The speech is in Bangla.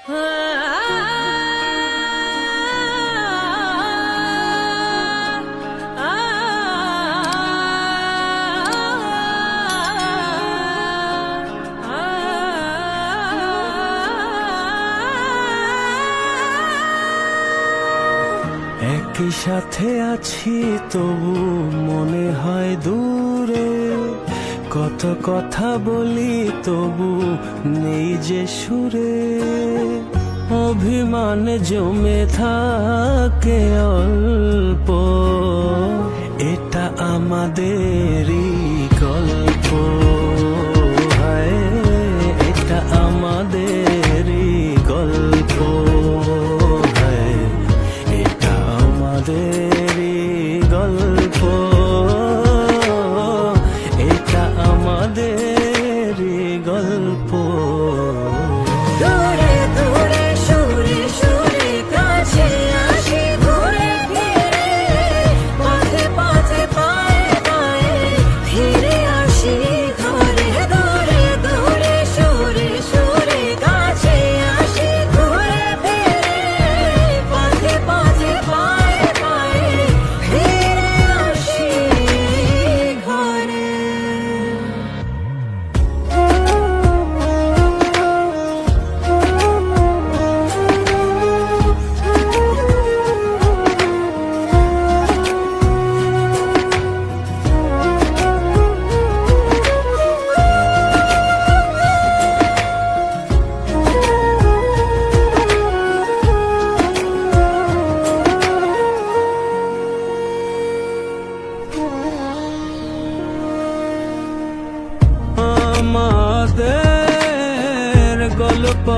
একই সাথে আছি তবু মনে হয় দূরে, কত কথা বলি তবু নেই যে সুরে। অভিমান জমে থাকে অল্প, এটা আমাদেরই গল্প। হায়, এটা আমাদেরই গল্প। হায়, এটা আমাদেরই গল্প। এটা আমাদেরই গল্প। দূরে দূরে সুরে সুরে কাছে আসি ঘুরে ফিরে, পথে পথে পায়ে পায়ে ফিরে আসি ঘরে। দূরে দূরে সুরে সুরে কাছে আসি ঘুরে ফিরে, পথে পথে পায়ে পায়ে ফিরে আসি ঘরে। আমাদের গল্প